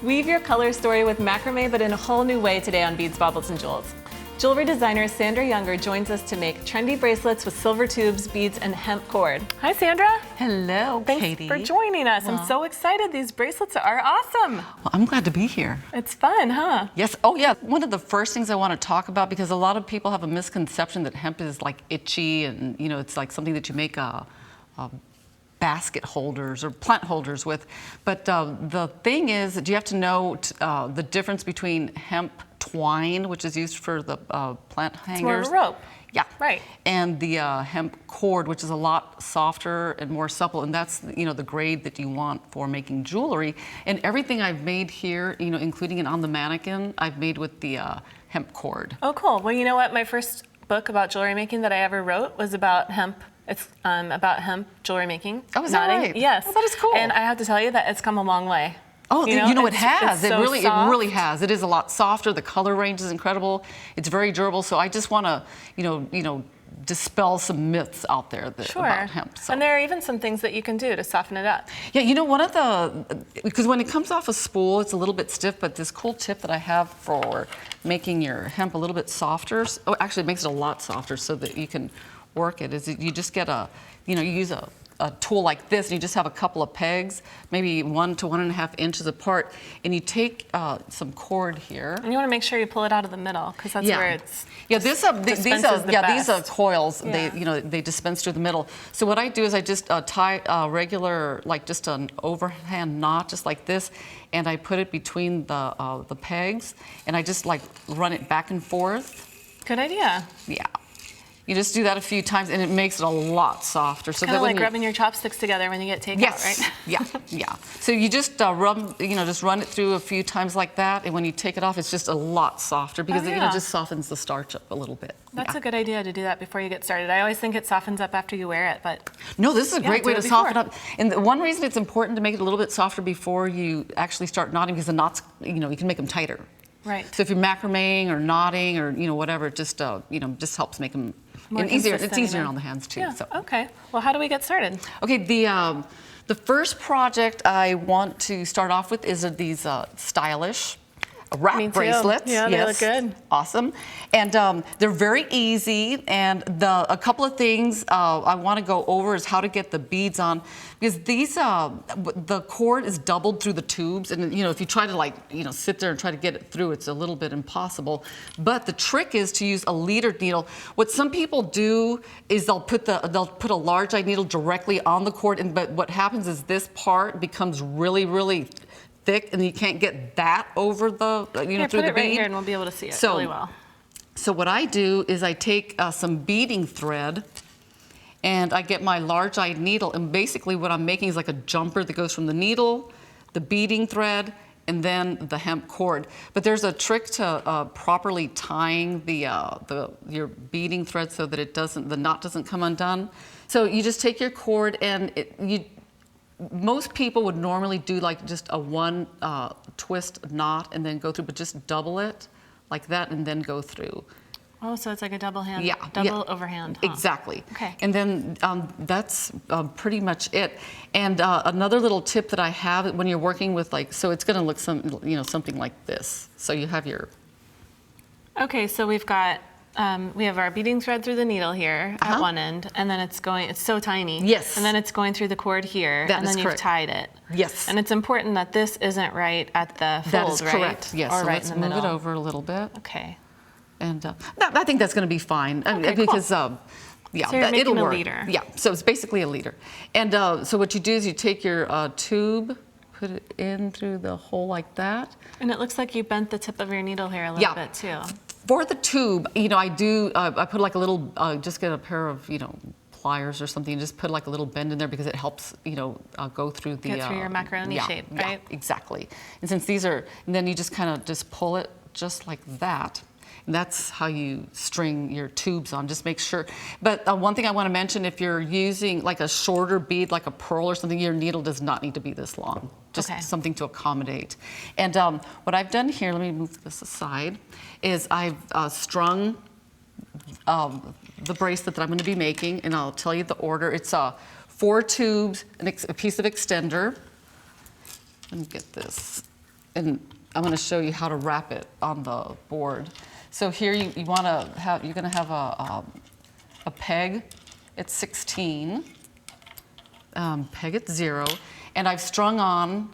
Weave your color story with macrame, but in a whole new way today on Beads, Baubles, and Jewels. Jewelry designer Sandra Younger joins us to make trendy bracelets with silver tubes, beads, and hemp cord. Hi, Sandra. Hello, Thanks for joining us. I'm so excited. These bracelets are awesome. Well, I'm glad to be here. It's fun, huh? Yes. Oh, yeah. One of the first things I want to talk about, because a lot of people have a misconception that hemp is like itchy and, you know, it's like something that you make basket holders or plant holders with. But the thing is that you have to know the difference between hemp twine, which is used for the plant hangers. It's more of a rope. Yeah. Right. And the hemp cord, which is a lot softer and more supple, and that's, you know, the grade that you want for making jewelry. And everything I've made here, you know, including it on the mannequin, I've made with the hemp cord. Oh, cool. Well, you know what? My first book about jewelry making that I ever wrote was about hemp. It's about hemp jewelry making. Oh, is that right? Yes. Oh, that is cool. And I have to tell you that it's come a long way. Oh, you know it has. It really has. It is a lot softer. The color range is incredible. It's very durable. So I just want to, you know, dispel some myths out there about hemp. So. And there are even some things that you can do to soften it up. Yeah, you know, one of the, because when it comes off a spool, it's a little bit stiff, but this cool tip that I have for making your hemp a little bit softer, oh, actually it makes it a lot softer so that you can work it, is you just get you use a tool like this, and you just have a couple of pegs, maybe 1 to 1.5 inches apart, and you take some cord here. And you want to make sure you pull it out of the middle, because that's where it's. Yeah, these are coils. Yeah. They dispense through the middle. So what I do is I just tie a regular, like just an overhand knot, just like this, and I put it between the pegs, and I just like run it back and forth. Good idea. Yeah. You just do that a few times, and it makes it a lot softer. So kind of like rubbing your chopsticks together when you get takeout, yes. right? Yeah. So you just just run it through a few times like that, and when you take it off, it's just a lot softer because it just softens the starch up a little bit. That's a good idea to do that before you get started. I always think it softens up after you wear it, but no, this is a great way to soften up. And the one reason it's important to make it a little bit softer before you actually start knotting, because the knots, you can make them tighter. Right. So if you're macrameing or knotting or whatever, it just just helps make them. And easier. It's easier on the hands too. Yeah. So. Okay. Well, how do we get started? Okay. The first project I want to start off with is these stylish wrap bracelets. Yeah, they look good. Awesome. And they're very easy. And a couple of things I want to go over is how to get the beads on, because these the cord is doubled through the tubes, and if you try to sit there and try to get it through, it's a little bit impossible. But the trick is to use a leader needle. What some people do is they'll put a large eye needle directly on the cord, but what happens is this part becomes really, really thick, and you can't get that over the through the bead. Put it right here, and we'll be able to see it really well. So what I do is I take some beading thread, and I get my large-eyed needle, and basically what I'm making is like a jumper that goes from the needle, the beading thread, and then the hemp cord. But there's a trick to properly tying your beading thread so that the knot doesn't come undone. So you just take your cord, and most people would normally do like just a one twist knot and then go through, but just double it like that and then go through. Oh, so it's like a double hand, overhand. Huh? Exactly. Okay. And then that's pretty much it. And another little tip that I have when you're working with so it's going to look something like this. So you have your. Okay, so we have our beading thread through the needle here at one end, and then it's so tiny. Yes. And then it's going through the cord here, and then you've tied it. Yes. And it's important that this isn't right at the fold, that is right? correct. Yes. Or so right let's in the move middle. it over a little bit. Okay. And I think that's going to be fine. Okay, because so you're making it'll work. A leader. Yeah. So it's basically a leader. And so what you do is you take your tube, put it in through the hole like that. And it looks like you bent the tip of your needle here a little bit too. For the tube, I put like a little, just get a pair of, pliers or something, and just put like a little bend in there because it helps, go through the. Get through your macaroni shape, right? Yeah, exactly. And since these are, and then you just kind of just pull it just like that. And that's how you string your tubes on. Just make sure. But one thing I want to mention, if you're using like a shorter bead, like a pearl or something, your needle does not need to be this long. Just something to accommodate. And what I've done here, let me move this aside, is I've strung the bracelet that I'm going to be making, and I'll tell you the order. It's 4 tubes, a piece of extender. Let me get this. and I'm going to show you how to wrap it on the board. So here you want to have, you're going to have a peg at 16, peg at 0, and I've strung on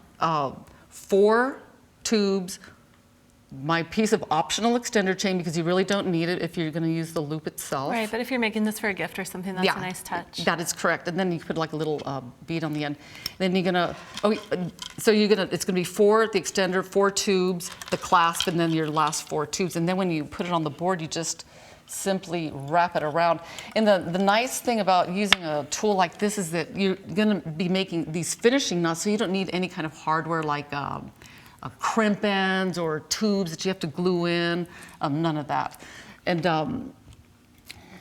4 tubes, my piece of optional extender chain, because you really don't need it if you're going to use the loop itself. Right, but if you're making this for a gift or something, that's a nice touch. That is correct. And then you put like a little bead on the end. Then you're gonna, it's gonna be 4 at the extender, 4 tubes, the clasp, and then your last 4 tubes. And then when you put it on the board, you just simply wrap it around. And the nice thing about using a tool like this is that you're gonna be making these finishing knots, so you don't need any kind of hardware like crimp ends or tubes that you have to glue in, none of that. And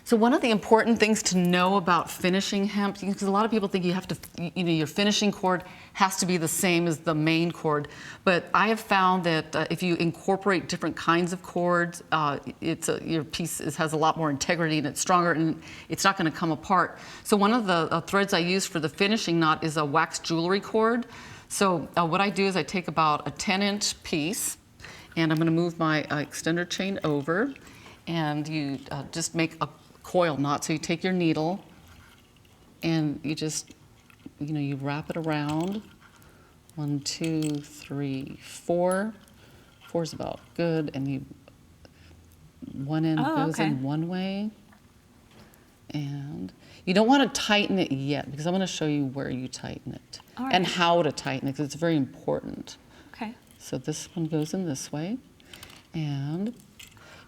so one of the important things to know about finishing hemp, because a lot of people think you have to, your finishing cord has to be the same as the main cord. But I have found that if you incorporate different kinds of cords, your piece has a lot more integrity and it's stronger and it's not going to come apart. So one of the threads I use for the finishing knot is a wax jewelry cord. So what I do is I take about a 10-inch piece, and I'm going to move my extender chain over, and you just make a coil knot. So you take your needle, and you just, you wrap it around. 1, 2, 3, 4. 4 is about good, and one end goes in one way, and you don't want to tighten it yet, because I'm going to show you where you tighten it and how to tighten it, because it's very important. Okay. So this one goes in this way, and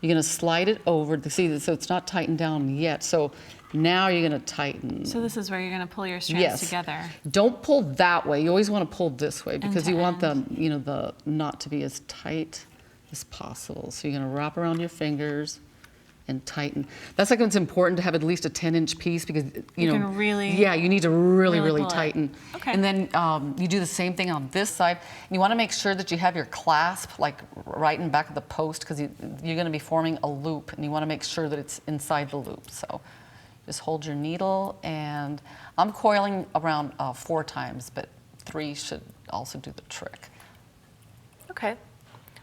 you're going to slide it over. See, so it's not tightened down yet. So now you're going to tighten. So this is where you're going to pull your strands together. Don't pull that way. You always want to pull this way, because you want the knot to be as tight as possible. So you're going to wrap around your fingers and tighten. That's like when it's important to have at least a 10-inch piece, because you can really, you need to really tighten. Okay. And then you do the same thing on this side. And you want to make sure that you have your clasp like right in back of the post, because you're going to be forming a loop, and you want to make sure that it's inside the loop. So just hold your needle, and I'm coiling around 4 times, but 3 should also do the trick. Okay.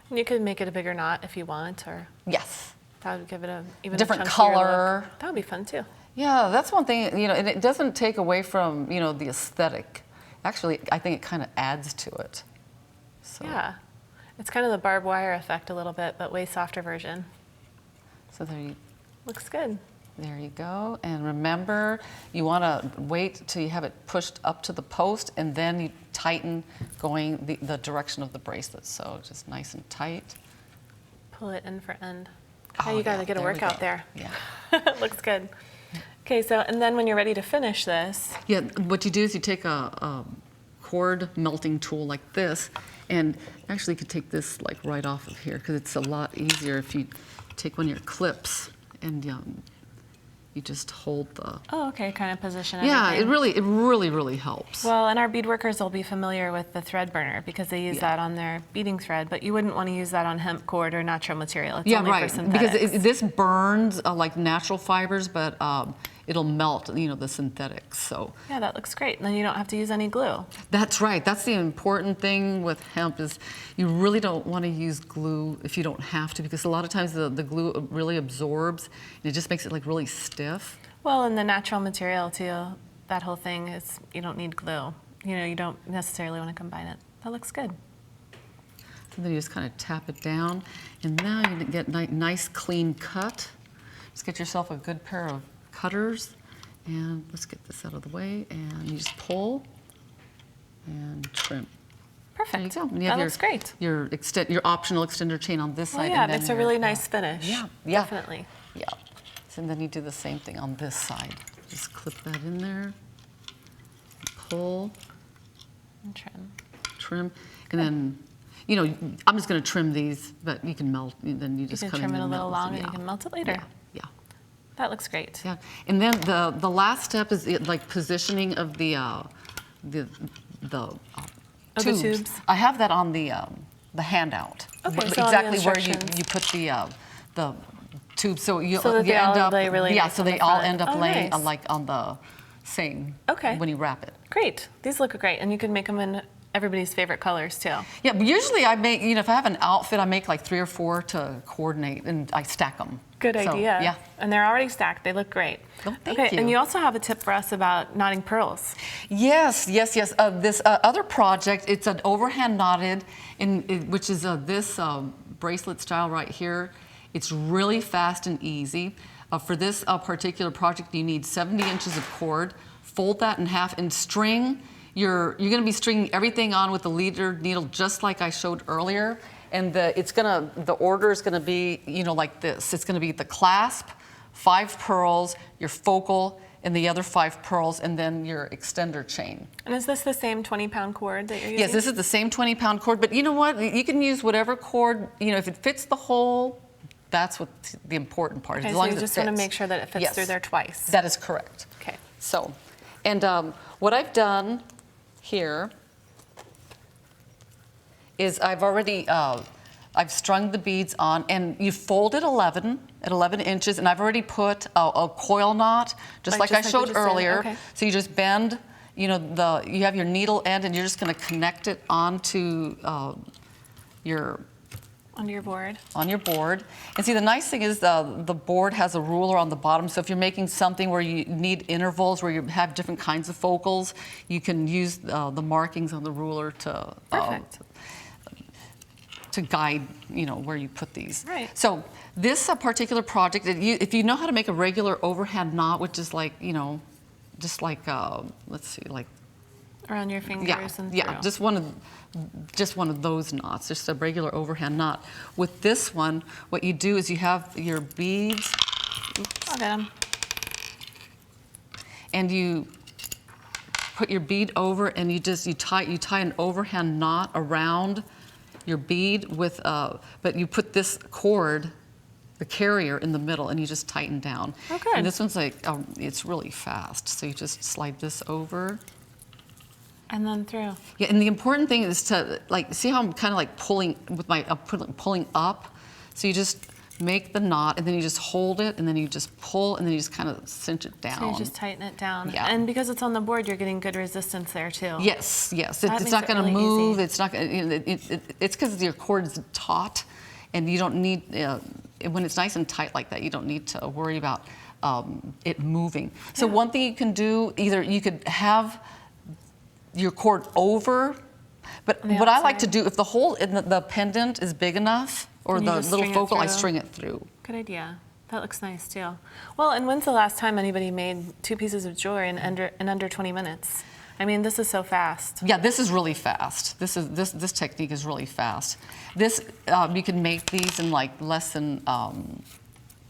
And you could make it a bigger knot if you want, or yes. That would give it even different a color. Look. That would be fun too. Yeah, that's one thing, and it doesn't take away from, the aesthetic. Actually, I think it kind of adds to it. So. Yeah. It's kind of the barbed wire effect a little bit, but way softer version. So there you looks good. There you go. And remember, you want to wait till you have it pushed up to the post, and then you tighten going the direction of the bracelet. So just nice and tight. Pull it end for end. Oh, you got to get a workout there. Yeah. Looks good. Okay, so, and then when you're ready to finish this. Yeah, what you do is you take a cord melting tool like this, and actually you could take this like right off of here, because it's a lot easier if you take one of your clips and you just hold the. Oh, okay, kind of position Yeah, everything. it really helps. Well, and our bead workers will be familiar with the thread burner, because they use that on their beading thread, but you wouldn't want to use that on hemp cord or natural material. It's only for synthetics. Because this burns like natural fibers, but it'll melt, the synthetics. So yeah, that looks great. And then you don't have to use any glue. That's right. That's the important thing with hemp, is you really don't want to use glue if you don't have to, because a lot of times the glue really absorbs and it just makes it like really stiff. Well, and the natural material too, that whole thing is, you don't need glue. You don't necessarily want to combine it. That looks good. And then you just kind of tap it down, and now you get a nice clean cut. Just get yourself a good pair of cutters, and let's get this out of the way, and you just pull and trim. Perfect. There you go. That looks great. Your optional extender chain on this side. Yeah, and it makes a really nice finish. Yeah, Definitely. Yeah. So then you do the same thing on this side. Just clip that in there, pull, And trim. Trim, and then. I'm just going to trim these, but you can melt. Then you just You can cut trim in it a and little melt. long, and you can melt it later. Yeah. That looks great. Yeah, and then the last step is like positioning of the tubes. I have that on the handout. Okay, so exactly on the where you instructions. put the tubes. So you that you they end all up lay really nice so on they the all front. end up Oh, laying nice. like on the same. Okay. When you wrap it. Great. These look great, and you can make them in everybody's favorite colors too. Yeah, but usually I make, if I have an outfit, I make like 3 or 4 to coordinate, and I stack them. Good idea. Yeah. And they're already stacked. They look great. Oh, thank okay, you. and you also have a tip for us about knotting pearls. Yes. This other project, it's an overhand knotted, which is this bracelet style right here. It's really fast and easy. For this particular project, you need 70 inches of cord. Fold that in half and string. You're going to be stringing everything on with the leader needle, just like I showed earlier. And the order is gonna be, like this. It's gonna be the clasp, 5 pearls, your focal, and the other 5 pearls, and then your extender chain. And is this the same 20-pound cord that you're using? Yes, this is the same 20-pound cord, but you know what? You can use whatever cord, if it fits the hole, that's what the important part is. Okay, as long so you as just it fits. want to make sure that it fits through there twice. That is correct. Okay. So, and what I've done here is I've already, I've strung the beads on, and you fold it at 11 inches, and I've already put a coil knot, just like I showed earlier. Okay. So you just bend, you have your needle end, and you're just gonna connect it onto Onto your board. On your board. And see, the nice thing is the board has a ruler on the bottom, so if you're making something where you need intervals, where you have different kinds of focals, you can use the markings on the ruler to guide, where you put these. Right. So this particular project, if you know how to make a regular overhand knot, which is like, just like, let's see, like around your fingers and through. Yeah, just one of those knots, just a regular overhand knot. With this one, what you do is you have your beads. Oops. I'll get them. And you put your bead over, and you tie an overhand knot around your bead with, but you put this cord, the carrier, in the middle, and you just tighten down. Oh, good. And this one's like, it's really fast. So you just slide this over. And then through. Yeah, and the important thing is to, see how I'm kind of like pulling with my, pulling up? So you just make the knot, and then you just hold it, and then you just pull, and then you just kind of cinch it down. So you just tighten it down. Yeah. And because it's on the board, you're getting good resistance there too. Yes. It's makes not it going to really move. easy. It's not going. It's because your cord is taut, and you don't need when it's nice and tight like that. You don't need to worry about it moving. So one thing you can do, either you could have your cord over, but what I like to do, if the hole in the pendant is big enough, or the little focal, I string it through. Good idea. That looks nice too. Well, and when's the last time anybody made 2 pieces of jewelry in under 20 minutes? I mean, this is so fast. Yeah, this is really fast. This technique is really fast. This you can make these in like less than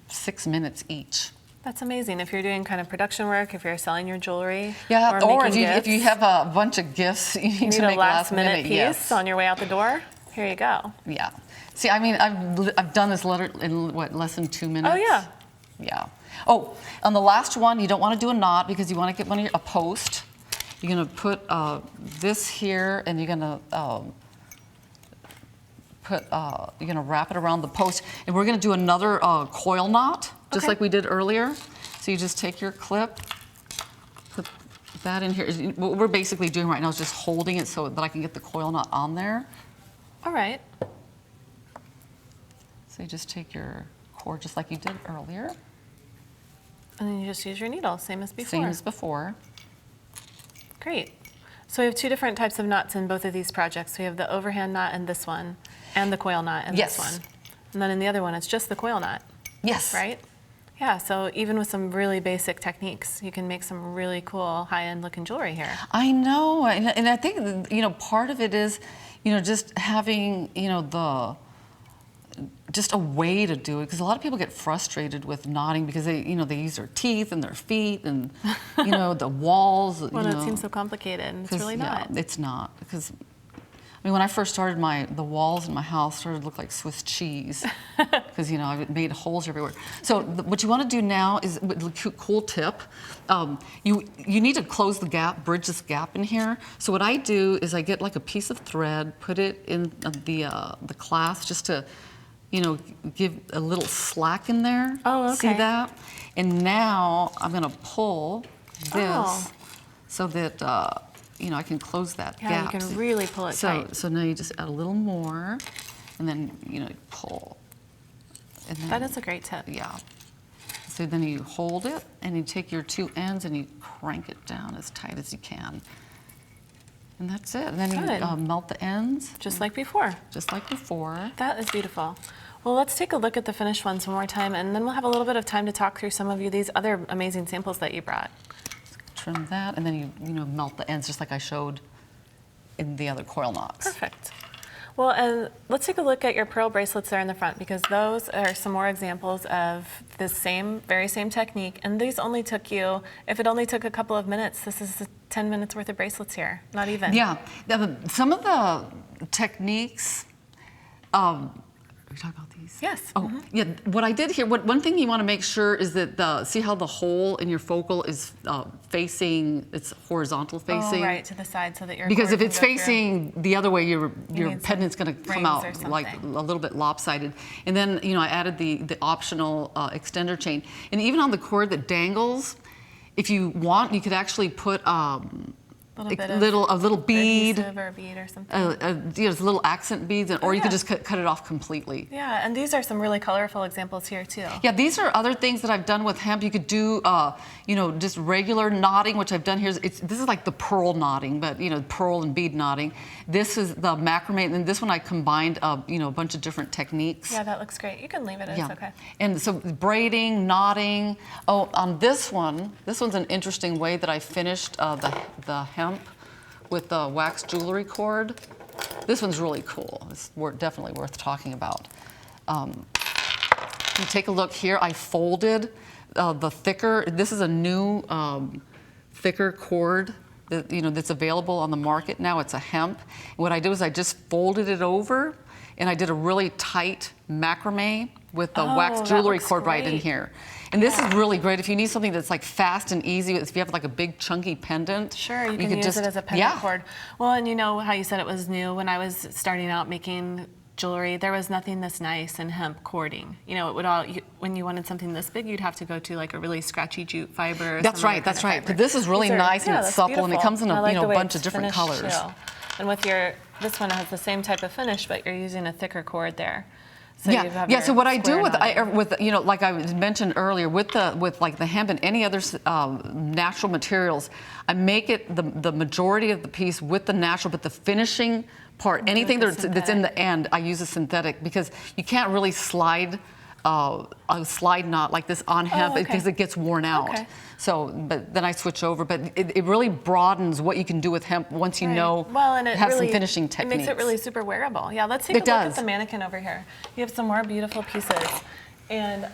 6 minutes each. That's amazing. If you're doing kind of production work, if you're selling your jewelry, yeah, or if you gifts, have a bunch of gifts, you need to make a last-minute piece yes. on your way out the door. Here you go. Yeah. See, I mean, I've done this letter in what, less than 2 minutes. Oh yeah. Yeah. Oh, on the last one, you don't want to do a knot because you want to get a post. You're gonna put this here, and you're gonna wrap it around the post, and we're gonna do another coil knot, just like we did earlier. So you just take your clip, put that in here. What we're basically doing right now is just holding it so that I can get the coil knot on there. All right. So you just take your cord just like you did earlier. And then you just use your needle, same as before. Same as before. Great. So we have 2 different types of knots in both of these projects. We have the overhand knot in this one, and the coil knot in this one. And then in the other one, it's just the coil knot. Yes. Right? Yeah, so even with some really basic techniques, you can make some really cool high-end looking jewelry here. I know, and I think, part of it is, just having, just a way to do it, because a lot of people get frustrated with knotting because they use their teeth and their feet and, the walls. Well, it seems so complicated, and it's really not. Yeah, it's not, because when I first started, the walls in my house started to look like Swiss cheese because, I made holes everywhere. So what you want to do now is, cool tip, you need to close the gap, bridge this gap in here. So what I do is I get like a piece of thread, put it in the clasp just to, give a little slack in there. Oh, okay. See that? And now I'm going to pull this so that you know, I can close that Yeah, gap. you can really pull it tight. So now you just add a little more, and then, you know, pull. And then, That is a great tip. yeah. So then you hold it, and you take your two ends and you crank it down as tight as you can. And that's it. And then you melt the ends. Just like before. Just like before. That is beautiful. Well, let's take a look at the finished ones one more time, and then we'll have a little bit of time to talk through some of these other amazing samples that you brought. Trim that, and then you know, melt the ends just like I showed in the other coil knots. Perfect. Well, and let's take a look at your pearl bracelets there in the front, because those are some more examples of the very same technique. And these only took you, if it only took a couple of minutes, this is 10 minutes worth of bracelets here, not even. Yeah, some of the techniques, are you talking about these? Yes. Oh, yeah. What I did here, one thing you want to make sure is that see how the hole in your focal is facing, it's horizontal facing? Oh, right, to the side so that your Because cord if it's can go facing the other way, your pendant's going to come rings out or like something. a little bit lopsided. And then, you know, I added the optional extender chain. And even on the cord that dangles, if you want, you could actually put a little bead, adhesive or a bead or something. you know, little accent beads, or you could just cut it off completely. Yeah, and these are some really colorful examples here too. Yeah, these are other things that I've done with hemp. You could do, you know, just regular knotting, which I've done here. This is like the pearl knotting, but you know, pearl and bead knotting. This is the macrame, and this one I combined, you know, a bunch of different techniques. Yeah, that looks great. You can leave it. It's okay. And so braiding, knotting. Oh, on this one's an interesting way that I finished the hemp with the wax jewelry cord. This one's really cool. It's definitely worth talking about. You take a look here. I folded the thicker. This is a new thicker cord that, you know, that's available on the market now. It's a hemp. And what I did was I just folded it over, and I did a really tight macrame with the wax jewelry cord right in here. And this is really great if you need something that's like fast and easy. If you have like a big chunky pendant, sure, you can use it as a pendant cord. Well, and you know how you said it was new. When I was starting out making jewelry, there was nothing this nice in hemp cording. You know, it would when you wanted something this big, you'd have to go to like a really scratchy jute fiber. Or that's right. But this is really nice and it's supple, and it comes in a bunch of different colors. Too. And with this one has the same type of finish, but you're using a thicker cord there. So So what I do with you know, like I mentioned earlier, with like the hemp and any other natural materials, I make it the majority of the piece with the natural, but the finishing part, anything that's in the end, I use a synthetic, because you can't really slide a slide knot like this on hemp because it gets worn out. Okay. So, but then I switch over. But it really broadens what you can do with hemp once you know, have some finishing techniques. It makes it really super wearable. Yeah, let's take a look at the mannequin over here. You have some more beautiful pieces. And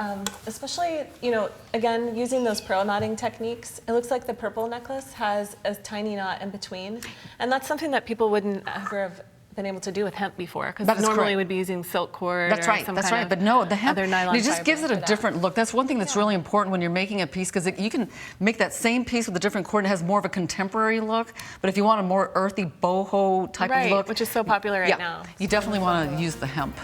especially, you know, again, using those pearl knotting techniques, it looks like the purple necklace has a tiny knot in between. And that's something that people wouldn't ever have been able to do with hemp before, because normally we'd be using silk cord. That's right. But no, the hemp, it just gives it a different look. That's one thing that's really important when you're making a piece, because you can make that same piece with a different cord and it has more of a contemporary look. But if you want a more earthy boho type of look, which is so popular right now, you definitely want to use the hemp.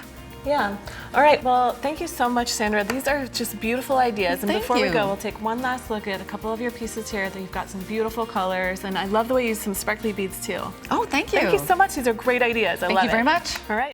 Yeah. All right. Well, thank you so much, Sandra. These are just beautiful ideas. And before we go, we'll take one last look at a couple of your pieces here. That you've got some beautiful colors, and I love the way you use some sparkly beads too. Oh, thank you. Thank you so much. These are great ideas. I love it. Thank you very much. All right.